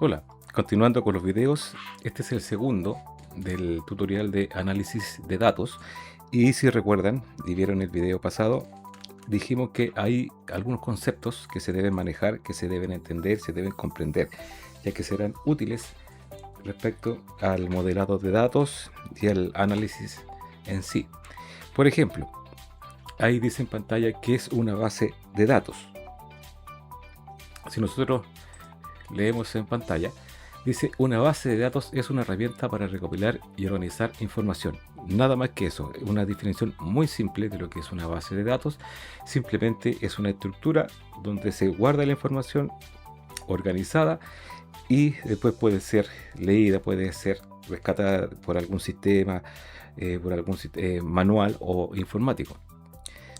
Hola, continuando con los videos, este es el segundo del tutorial de análisis de datos y si recuerdan y vieron el video pasado, dijimos que hay algunos conceptos que se deben manejar, que se deben entender, se deben comprender, ya que serán útiles respecto al modelado de datos y al análisis en sí. Por ejemplo, ahí dice en pantalla que es una base de datos. Si nosotros leemos en pantalla, dice una base de datos es una herramienta para recopilar y organizar información. Nada más que eso, una definición muy simple de lo que es una base de datos. Simplemente es una estructura donde se guarda la información organizada y después puede ser leída, puede ser rescatada por algún sistema, por algún manual o informático.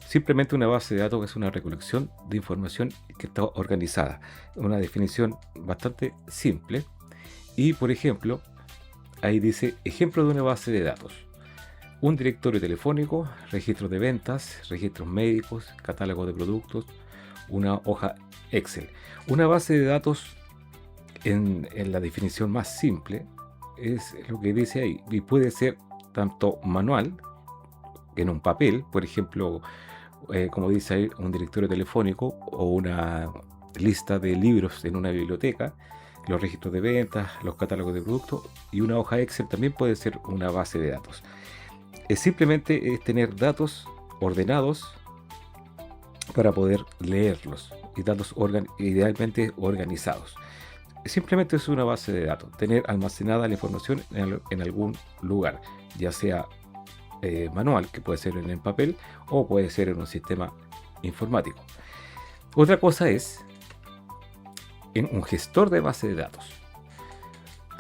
Simplemente una base de datos es una recolección de información que está organizada. Una definición bastante simple. Y por ejemplo, ahí dice ejemplo de una base de datos. Un directorio telefónico, registros de ventas, registros médicos, catálogo de productos, una hoja Excel. Una base de datos en la definición más simple es lo que dice ahí. Y puede ser tanto manual, en un papel, por ejemplo, como dice ahí, un directorio telefónico o una lista de libros en una biblioteca, los registros de ventas, los catálogos de productos y una hoja Excel también puede ser una base de datos. Simplemente es tener datos ordenados para poder leerlos y datos idealmente organizados. Simplemente es una base de datos, tener almacenada la información en algún lugar, ya sea manual, que puede ser en el papel o puede ser en un sistema informático. Otra cosa es en un gestor de base de datos.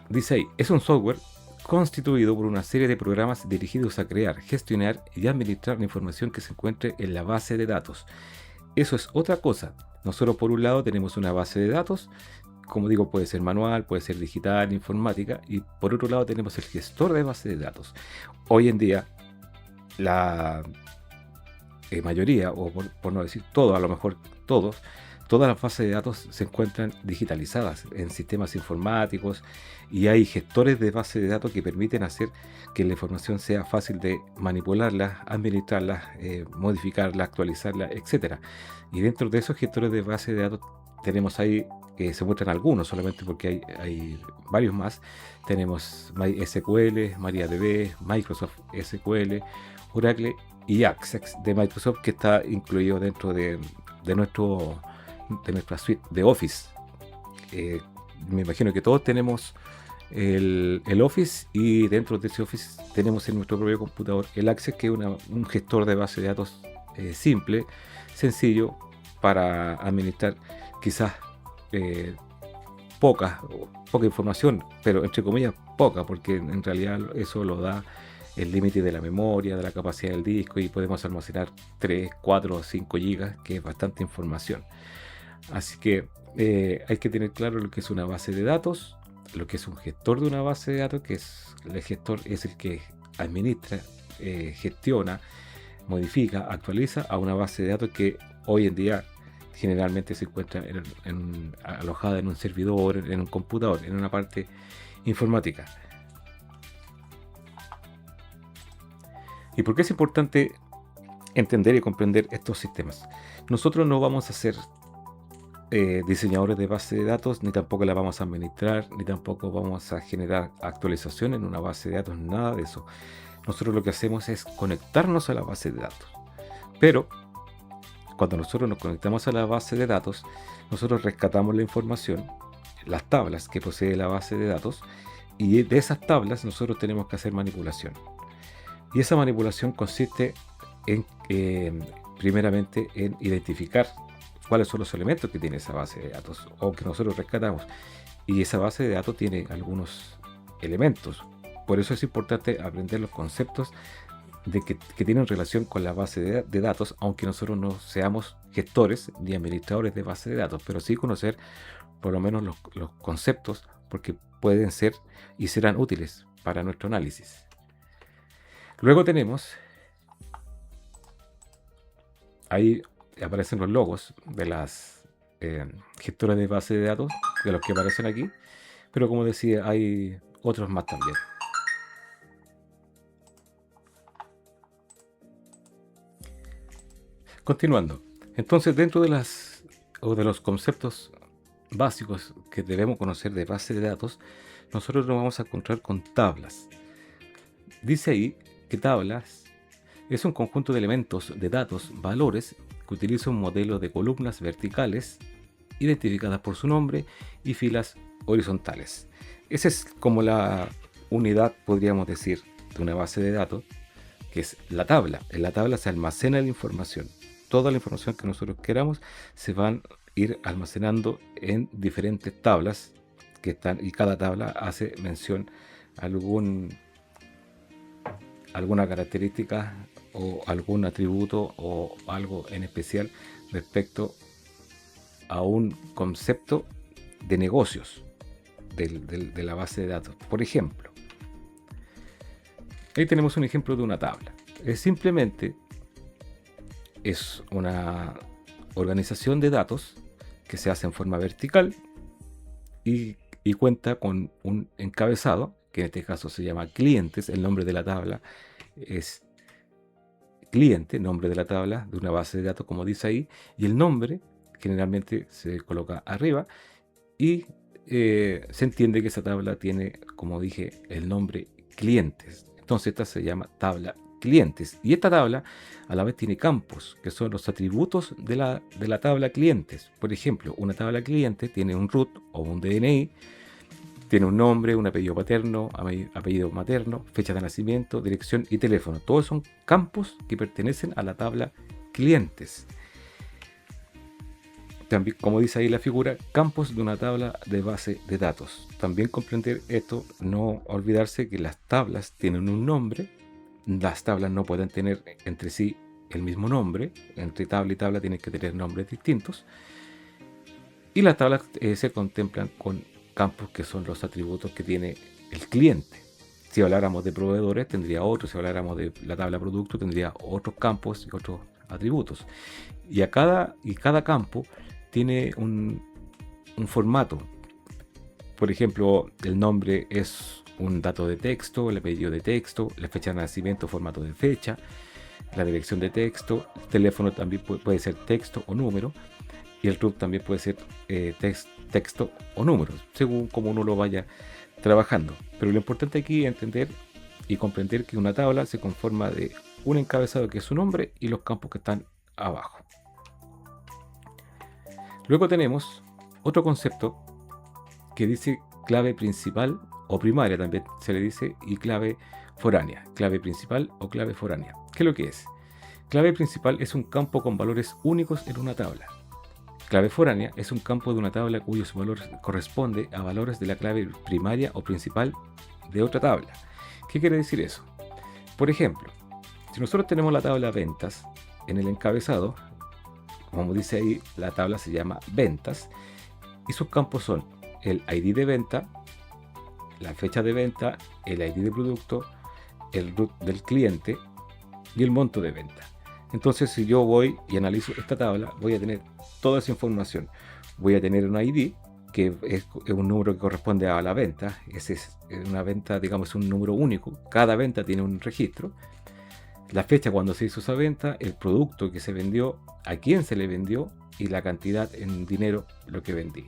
Dice ahí, es un software constituido por una serie de programas dirigidos a crear, gestionar y administrar la información que se encuentre en la base de datos. Eso es otra cosa. Nosotros por un lado tenemos una base de datos, como digo, puede ser manual, puede ser digital, informática, y por otro lado tenemos el gestor de base de datos. Hoy en día la mayoría, o por no decir todo, a lo mejor todas las bases de datos se encuentran digitalizadas en sistemas informáticos y hay gestores de bases de datos que permiten hacer que la información sea fácil de manipularla, administrarla, modificarla, actualizarla, etcétera. Y dentro de esos gestores de bases de datos tenemos ahí, se muestran algunos solamente porque hay varios más. Tenemos MySQL, MariaDB, Microsoft SQL, Oracle y Access de Microsoft, que está incluido dentro de nuestra suite de Office. Me imagino que todos tenemos el Office y dentro de ese Office tenemos en nuestro propio computador el Access, que es un gestor de base de datos simple, sencillo para administrar quizás poca información, pero entre comillas poca, porque en realidad eso lo da el límite de la memoria, de la capacidad del disco, y podemos almacenar 3, 4 o 5 gigas, que es bastante información. Así que hay que tener claro lo que es una base de datos, lo que es un gestor de una base de datos, que es el gestor es el que administra, gestiona, modifica, actualiza a una base de datos que hoy en día generalmente se encuentra alojada en un servidor, en un computador, en una parte informática. ¿Y por qué es importante entender y comprender estos sistemas? Nosotros no vamos a ser diseñadores de base de datos, ni tampoco la vamos a administrar, ni tampoco vamos a generar actualizaciones en una base de datos, nada de eso. Nosotros lo que hacemos es conectarnos a la base de datos. Pero cuando nosotros nos conectamos a la base de datos, nosotros rescatamos la información, las tablas que posee la base de datos, y de esas tablas nosotros tenemos que hacer manipulación. Y esa manipulación consiste en, primeramente, en identificar cuáles son los elementos que tiene esa base de datos o que nosotros rescatamos. Y esa base de datos tiene algunos elementos. Por eso es importante aprender los conceptos que tienen relación con la base de datos, aunque nosotros no seamos gestores ni administradores de base de datos, pero sí conocer por lo menos los conceptos, porque pueden ser y serán útiles para nuestro análisis. Luego tenemos ahí aparecen los logos de las gestoras de base de datos, de los que aparecen aquí, pero como decía, hay otros más también. Continuando, entonces dentro de los conceptos básicos que debemos conocer de base de datos, nosotros nos vamos a encontrar con tablas. Dice ahí que tablas es un conjunto de elementos de datos, valores, que utiliza un modelo de columnas verticales identificadas por su nombre y filas horizontales. Esa es como la unidad, podríamos decir, de una base de datos, que es la tabla. En la tabla se almacena la información. Toda la información que nosotros queramos se van a ir almacenando en diferentes tablas que están, y cada tabla hace mención a alguna característica o algún atributo o algo en especial respecto a un concepto de negocios de la base de datos. Por ejemplo, ahí tenemos un ejemplo de una tabla. Simplemente es una organización de datos que se hace en forma vertical y cuenta con un encabezado, que en este caso se llama clientes. El nombre de la tabla es cliente, nombre de la tabla de una base de datos, como dice ahí, y el nombre generalmente se coloca arriba y se entiende que esa tabla tiene, como dije, el nombre clientes. Entonces esta se llama tabla clientes, y esta tabla a la vez tiene campos, que son los atributos de la tabla clientes. Por ejemplo, una tabla cliente tiene un root o un DNI, tiene un nombre, un apellido paterno, apellido materno, fecha de nacimiento, dirección y teléfono. Todos son campos que pertenecen a la tabla clientes. También, como dice ahí la figura, campos de una tabla de base de datos. También comprender esto, no olvidarse que las tablas tienen un nombre. Las tablas no pueden tener entre sí el mismo nombre. Entre tabla y tabla tienen que tener nombres distintos. Y las tablas se contemplan con campos que son los atributos que tiene el cliente. Si habláramos de proveedores tendría otros, si habláramos de la tabla producto tendría otros campos y otros atributos. Y cada campo tiene un formato. Por ejemplo, el nombre es un dato de texto, el apellido de texto, la fecha de nacimiento, formato de fecha, la dirección de texto, el teléfono también puede ser texto o número, y el root también puede ser texto o números, según como uno lo vaya trabajando. Pero lo importante aquí es entender y comprender que una tabla se conforma de un encabezado que es su nombre y los campos que están abajo. Luego tenemos otro concepto que dice clave principal o primaria, también se le dice, y clave foránea. Clave principal o clave foránea. ¿Qué es lo que es? Clave principal es un campo con valores únicos en una tabla. Clave foránea es un campo de una tabla cuyos valores corresponde a valores de la clave primaria o principal de otra tabla. ¿Qué quiere decir eso? Por ejemplo, si nosotros tenemos la tabla ventas, en el encabezado, como dice ahí, la tabla se llama ventas y sus campos son el ID de venta, la fecha de venta, el ID de producto, el root del cliente y el monto de venta. Entonces, si yo voy y analizo esta tabla, voy a tener toda esa información. Voy a tener un ID, que es un número que corresponde a la venta. Ese es una venta, digamos, un número único. Cada venta tiene un registro. La fecha cuando se hizo esa venta, el producto que se vendió, a quién se le vendió y la cantidad en dinero lo que vendí.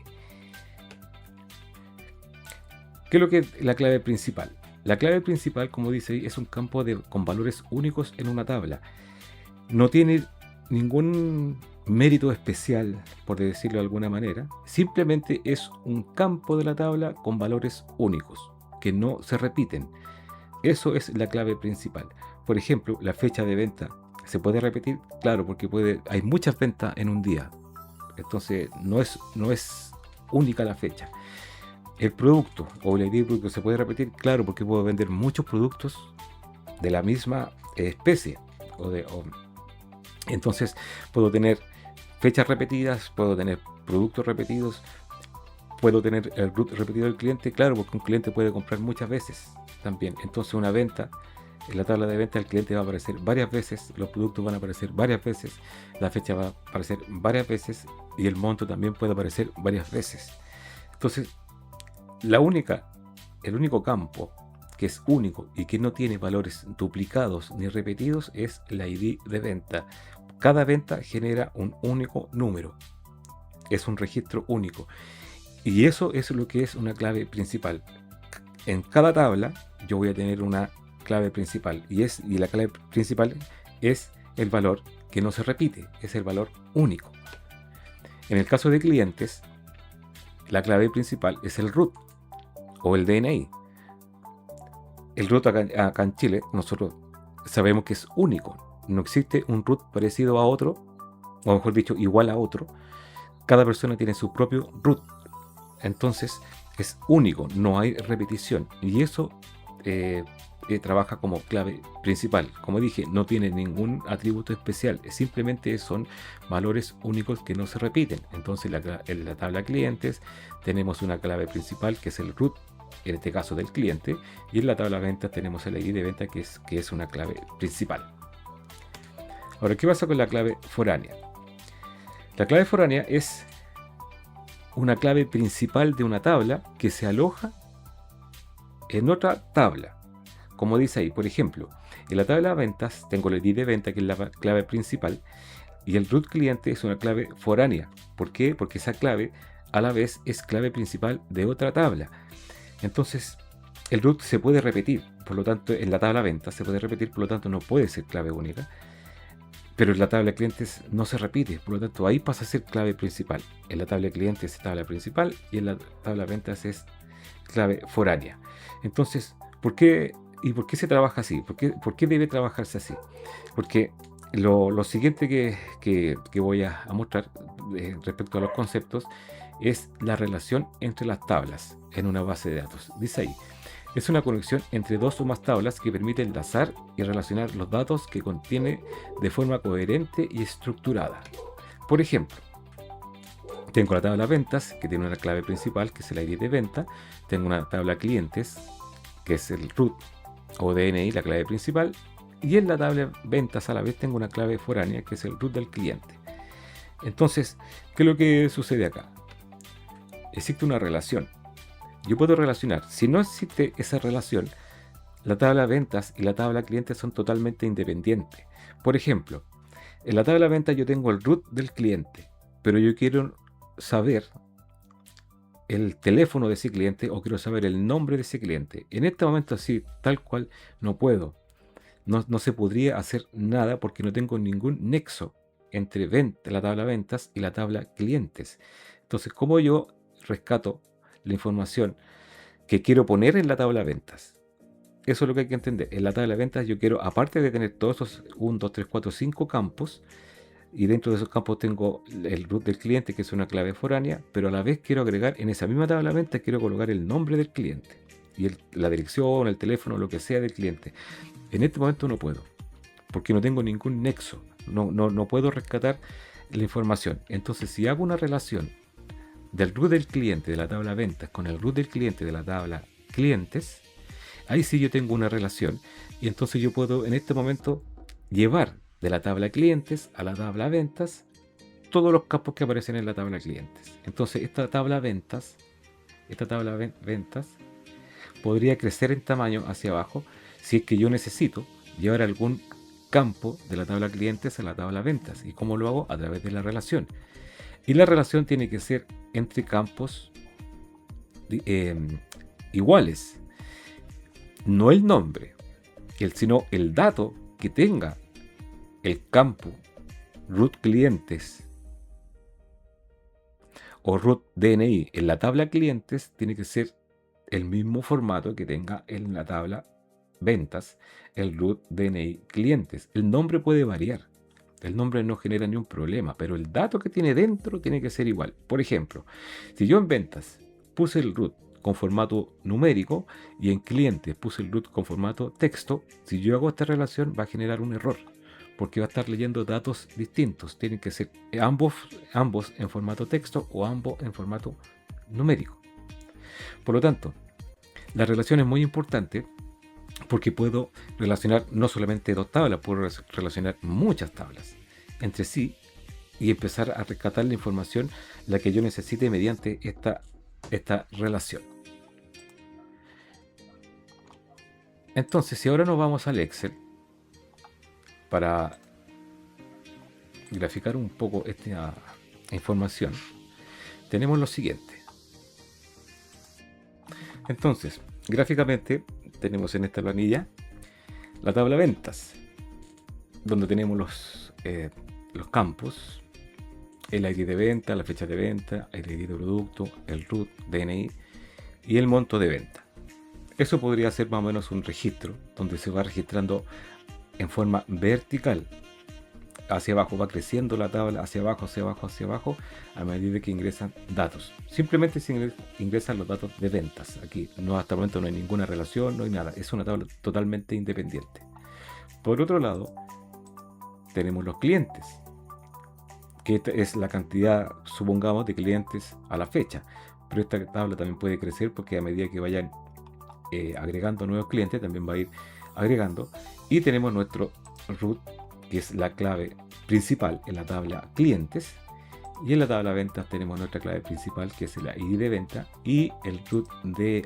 ¿Qué es lo que es la clave principal? La clave principal, como dice ahí, es un campo con valores únicos en una tabla. No tiene ningún mérito especial, por decirlo de alguna manera. Simplemente es un campo de la tabla con valores únicos, que no se repiten. Eso es la clave principal. Por ejemplo, la fecha de venta. ¿Se puede repetir? Claro, porque hay muchas ventas en un día. Entonces, no es única la fecha. El producto o el ID de producto se puede repetir, claro, porque puedo vender muchos productos de la misma especie. Entonces, puedo tener fechas repetidas, puedo tener productos repetidos, puedo tener el root repetido del cliente, claro, porque un cliente puede comprar muchas veces también. Entonces, una venta En la tabla de venta el cliente va a aparecer varias veces, los productos van a aparecer varias veces, la fecha va a aparecer varias veces y el monto también puede aparecer varias veces. Entonces, el único campo que es único y que no tiene valores duplicados ni repetidos es la ID de venta. Cada venta genera un único número, es un registro único. Y eso es lo que es una clave principal. En cada tabla yo voy a tener una clave principal y la clave principal es el valor que no se repite, es el valor único. En el caso de clientes, la clave principal es el root o el DNI. El root acá en Chile, nosotros sabemos que es único. No existe un root parecido a otro, o mejor dicho, igual a otro. Cada persona tiene su propio root. Entonces es único, no hay repetición. Y eso trabaja como clave principal. Como dije, no tiene ningún atributo especial. Simplemente son valores únicos que no se repiten. Entonces en la tabla clientes tenemos una clave principal que es el root, en este caso del cliente, y en la tabla ventas tenemos el ID de venta que es una clave principal. Ahora, ¿qué pasa con la clave foránea? La clave foránea es una clave principal de una tabla que se aloja en otra tabla. Como dice ahí, por ejemplo, en la tabla de ventas tengo el ID de venta, que es la clave principal, y el root cliente es una clave foránea. ¿Por qué? Porque esa clave a la vez es clave principal de otra tabla. Entonces, el root se puede repetir, por lo tanto, en la tabla ventas se puede repetir, por lo tanto, no puede ser clave única. Pero en la tabla de clientes no se repite, por lo tanto ahí pasa a ser clave principal. En la tabla de clientes es tabla principal y en la tabla de ventas es clave foránea. Entonces, ¿por qué se trabaja así? ¿Por qué debe trabajarse así? Porque lo siguiente que voy a mostrar respecto a los conceptos es la relación entre las tablas en una base de datos. Dice ahí, es una conexión entre dos o más tablas que permite enlazar y relacionar los datos que contiene de forma coherente y estructurada. Por ejemplo, tengo la tabla ventas, que tiene una clave principal, que es el ID de venta. Tengo una tabla clientes, que es el root o DNI, la clave principal. Y en la tabla ventas a la vez tengo una clave foránea, que es el root del cliente. Entonces, ¿qué es lo que sucede acá? Existe una relación. Yo puedo relacionar. Si no existe esa relación, la tabla ventas y la tabla clientes son totalmente independientes. Por ejemplo, en la tabla ventas yo tengo el root del cliente, pero yo quiero saber el teléfono de ese cliente o quiero saber el nombre de ese cliente. En este momento así, tal cual, no puedo. No se podría hacer nada porque no tengo ningún nexo entre la tabla ventas y la tabla clientes. Entonces, ¿cómo yo rescato la información que quiero poner en la tabla ventas? Eso es lo que hay que entender. En la tabla de ventas yo quiero, aparte de tener todos esos 1, 2, 3, 4, 5 campos, y dentro de esos campos tengo el root del cliente, que es una clave foránea, pero a la vez quiero agregar en esa misma tabla de ventas, quiero colocar el nombre del cliente, y la dirección, el teléfono, lo que sea del cliente. En este momento no puedo, porque no tengo ningún nexo, no puedo rescatar la información. Entonces, si hago una relación del root del cliente de la tabla ventas con el root del cliente de la tabla clientes, ahí sí yo tengo una relación y entonces yo puedo en este momento llevar de la tabla clientes a la tabla ventas todos los campos que aparecen en la tabla clientes. Entonces esta tabla ventas podría crecer en tamaño hacia abajo si es que yo necesito llevar algún campo de la tabla clientes a la tabla ventas. ¿Y cómo lo hago? A través de la relación. Y la relación tiene que ser entre campos iguales. No el nombre, sino el dato que tenga el campo root clientes o root DNI en la tabla clientes tiene que ser el mismo formato que tenga en la tabla ventas el root DNI clientes. El nombre puede variar. El nombre no genera ni un problema, pero el dato que tiene dentro tiene que ser igual. Por ejemplo, si yo en ventas puse el root con formato numérico y en clientes puse el root con formato texto, si yo hago esta relación va a generar un error, porque va a estar leyendo datos distintos. Tienen que ser ambos en formato texto o ambos en formato numérico. Por lo tanto, la relación es muy importante porque puedo relacionar no solamente dos tablas, puedo relacionar muchas tablas entre sí y empezar a rescatar la información la que yo necesite mediante esta relación. Entonces, si ahora nos vamos al Excel para graficar un poco esta información, tenemos lo siguiente. Entonces, gráficamente tenemos en esta planilla la tabla ventas, donde tenemos los campos, el ID de venta, la fecha de venta, el ID de producto, el RUT, DNI y el monto de venta. Eso podría ser más o menos un registro donde se va registrando en forma vertical. Hacia abajo va creciendo la tabla, hacia abajo, hacia abajo, hacia abajo, a medida que ingresan datos. Simplemente se ingresan los datos de ventas. Aquí no, hasta el momento no hay ninguna relación, no hay nada. Es una tabla totalmente independiente. Por otro lado, tenemos los clientes, que esta es la cantidad, supongamos, de clientes a la fecha. Pero esta tabla también puede crecer porque a medida que vayan agregando nuevos clientes, también va a ir agregando. Y tenemos nuestro root, que es la clave principal en la tabla clientes. Y en la tabla ventas tenemos nuestra clave principal, que es el ID de venta, y el root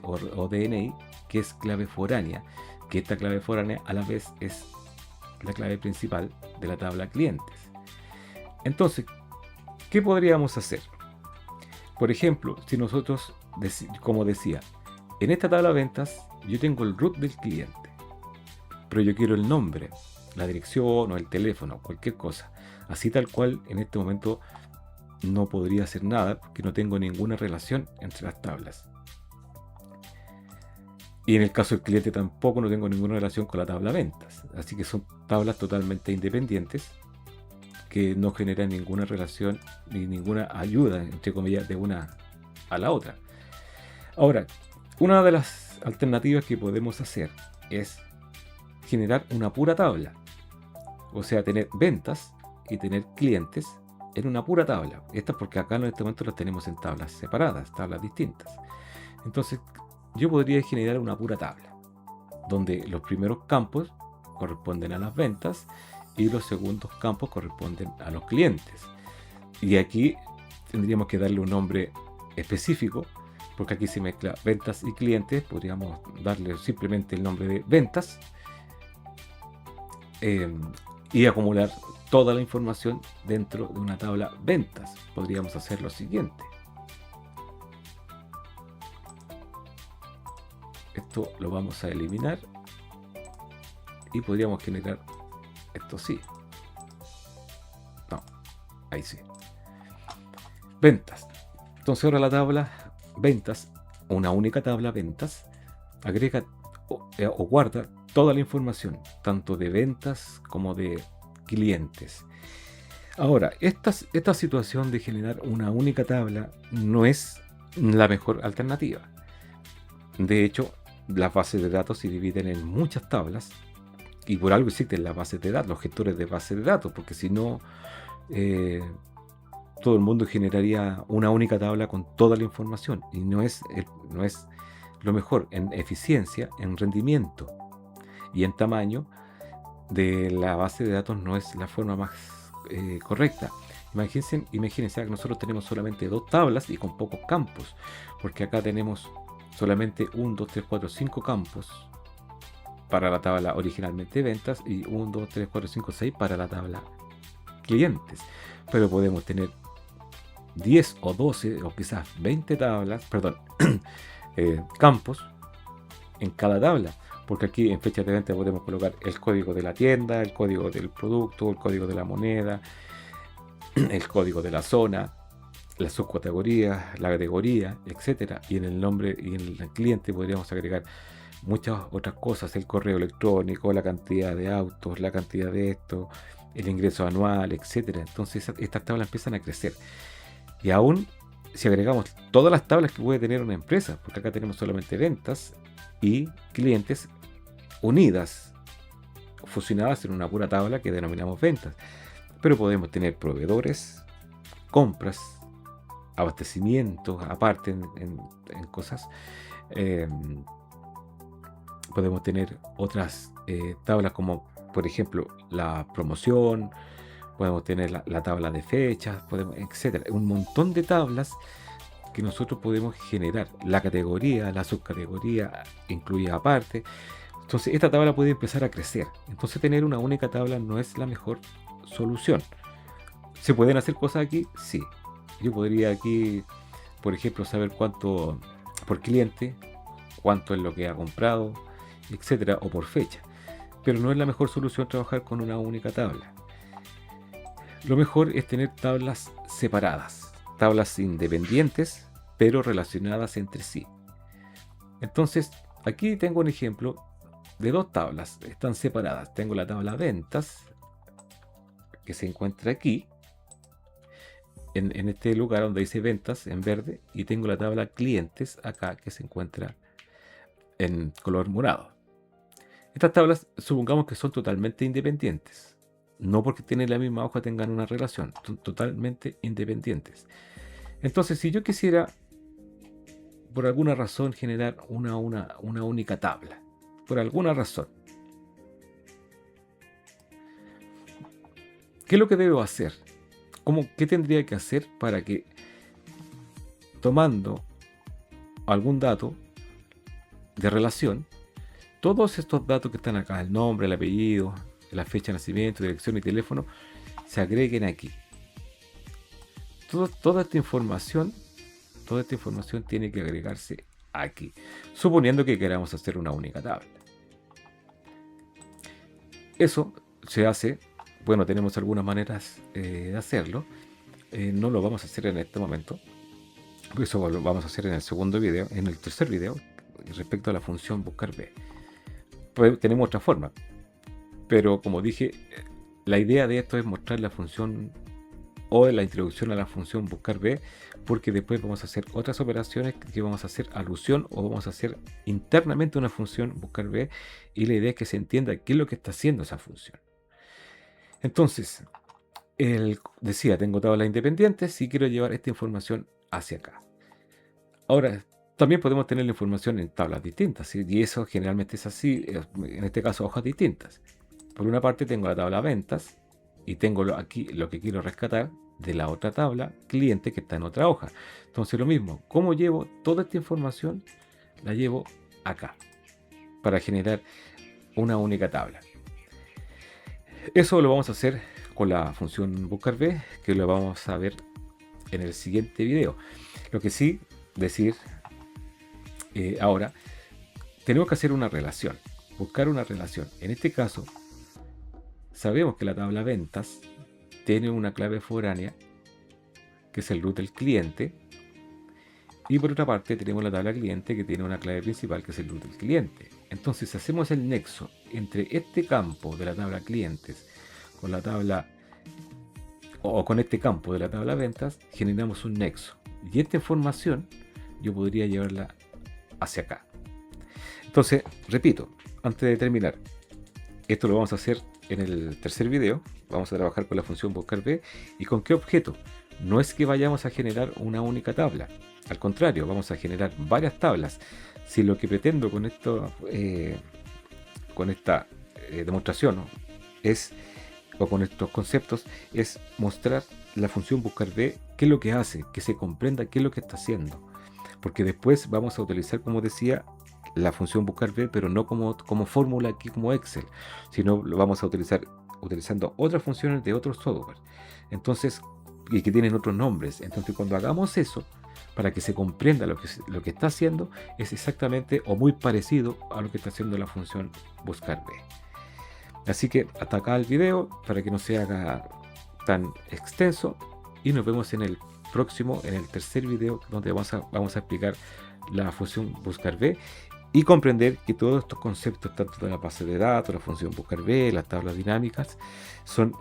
o DNI, que es clave foránea, que esta clave foránea a la vez es la clave principal de la tabla clientes. Entonces, ¿qué podríamos hacer? Por ejemplo, si nosotros, como decía, en esta tabla de ventas yo tengo el root del cliente, pero yo quiero el nombre, la dirección o el teléfono, cualquier cosa. Así tal cual, en este momento no podría hacer nada porque no tengo ninguna relación entre las tablas. Y en el caso del cliente tampoco no tengo ninguna relación con la tabla ventas. Así que son tablas totalmente independientes que no generan ninguna relación ni ninguna ayuda, entre comillas, de una a la otra. Ahora, una de las alternativas que podemos hacer es generar una pura tabla. O sea, tener ventas y tener clientes en una pura tabla. Esta es porque acá en este momento las tenemos en tablas separadas, tablas distintas. Entonces, yo podría generar una pura tabla, donde los primeros campos corresponden a las ventas y los segundos campos corresponden a los clientes. Y aquí tendríamos que darle un nombre específico, porque aquí se mezcla ventas y clientes. Podríamos darle simplemente el nombre de ventas y acumular toda la información dentro de una tabla ventas. Podríamos hacer lo siguiente. Esto lo vamos a eliminar y podríamos generar esto sí. No, ahí sí. Ventas. Entonces ahora la tabla ventas, una única tabla ventas, agrega o guarda toda la información, tanto de ventas como de clientes. Ahora, esta situación de generar una única tabla no es la mejor alternativa. De hecho, las bases de datos se dividen en muchas tablas y por algo existen las bases de datos, los gestores de bases de datos, porque si no, todo el mundo generaría una única tabla con toda la información y no es lo mejor en eficiencia, en rendimiento y en tamaño de la base de datos. No es la forma más correcta. Imagínense que nosotros tenemos solamente dos tablas y con pocos campos, porque acá tenemos solamente 1, 2, 3, 4, 5 campos para la tabla originalmente ventas y 1, 2, 3, 4, 5, 6 para la tabla clientes. Pero podemos tener 10 o 12 o quizás 20 campos en cada tabla, porque aquí en fecha de venta podemos colocar el código de la tienda, el código del producto, el código de la moneda, el código de la zona, la subcategoría, la categoría, etcétera. Y en el nombre y en el cliente podríamos agregar muchas otras cosas, el correo electrónico, la cantidad de autos, la cantidad de esto, el ingreso anual, etcétera. Entonces estas tablas empiezan a crecer. Y aún si agregamos todas las tablas que puede tener una empresa, porque acá tenemos solamente ventas y clientes unidas, fusionadas en una pura tabla que denominamos ventas. Pero podemos tener proveedores, compras, abastecimientos, aparte en cosas. Podemos tener otras tablas como, por ejemplo, la promoción, podemos tener la tabla de fechas, etcétera. Un montón de tablas que nosotros podemos generar. La categoría, la subcategoría incluida aparte. Entonces esta tabla puede empezar a crecer. Entonces tener una única tabla no es la mejor solución. ¿Se pueden hacer cosas aquí? Sí. Yo podría aquí, por ejemplo, saber cuánto por cliente, cuánto es lo que ha comprado, etcétera, o por fecha. Pero no es la mejor solución trabajar con una única tabla. Lo mejor es tener tablas separadas, tablas independientes, pero relacionadas entre sí. Entonces, aquí tengo un ejemplo de dos tablas, están separadas. Tengo la tabla ventas, que se encuentra aquí, en este lugar donde dice ventas, en verde, y tengo la tabla clientes acá, que se encuentra en color morado. Estas tablas, supongamos que son totalmente independientes. No porque tienen la misma hoja tengan una relación, son totalmente independientes. Entonces, si yo quisiera, por alguna razón, generar una única tabla, por alguna razón, ¿qué es lo que debo hacer? ¿Qué tendría que hacer para que, tomando algún dato de relación, todos estos datos que están acá, el nombre, el apellido, la fecha de nacimiento, dirección y teléfono, se agreguen aquí? Toda esta información tiene que agregarse aquí, suponiendo que queramos hacer una única tabla. Eso se hace, bueno, tenemos algunas maneras de hacerlo. No lo vamos a hacer en este momento, eso lo vamos a hacer en el segundo video, en el tercer video, respecto a la función buscar B. Pues tenemos otra forma, pero como dije, la idea de esto es mostrar la función o la introducción a la función buscar B, porque después vamos a hacer otras operaciones que vamos a hacer alusión o vamos a hacer internamente una función buscar B, y la idea es que se entienda qué es lo que está haciendo esa función. Entonces, decía, tengo tablas independientes y quiero llevar esta información hacia acá. Ahora, también podemos tener la información en tablas distintas, ¿sí? Y eso generalmente es así, en este caso hojas distintas. Por una parte tengo la tabla ventas y tengo aquí lo que quiero rescatar de la otra tabla cliente que está en otra hoja. Entonces lo mismo, ¿cómo llevo toda esta información? La llevo acá para generar una única tabla. Eso lo vamos a hacer con la función buscar B, que lo vamos a ver en el siguiente video. Lo que sí decir ahora, tenemos que hacer una relación, buscar una relación. En este caso, sabemos que la tabla ventas tiene una clave foránea, que es el root del cliente, y por otra parte tenemos la tabla cliente, que tiene una clave principal, que es el root del cliente. Entonces, si hacemos el nexo entre este campo de la tabla clientes con la tabla, o con este campo de la tabla ventas, generamos un nexo. Y esta información yo podría llevarla hacia acá. Entonces, repito, antes de terminar, esto lo vamos a hacer en el tercer video. Vamos a trabajar con la función buscar B. ¿Y con qué objeto? No es que vayamos a generar una única tabla. Al contrario, vamos a generar varias tablas. Si lo que pretendo con esto, con esta demostración, ¿no?, o con estos conceptos, es mostrar la función buscar B, qué es lo que hace, que se comprenda qué es lo que está haciendo. Porque después vamos a utilizar, como decía, la función buscar B, pero no como fórmula aquí como Excel, sino lo vamos a utilizar utilizando otras funciones de otros software. Entonces, y que tienen otros nombres. Entonces, cuando hagamos eso, para que se comprenda lo que está haciendo, es exactamente o muy parecido a lo que está haciendo la función buscar B. Así que hasta acá el video, para que no se haga tan extenso, y nos vemos en el próximo, en el tercer video, donde vamos a explicar la función buscar B y comprender que todos estos conceptos, tanto de la base de datos, la función buscar B, las tablas dinámicas, son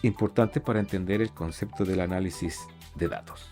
importantes para entender el concepto del análisis de datos.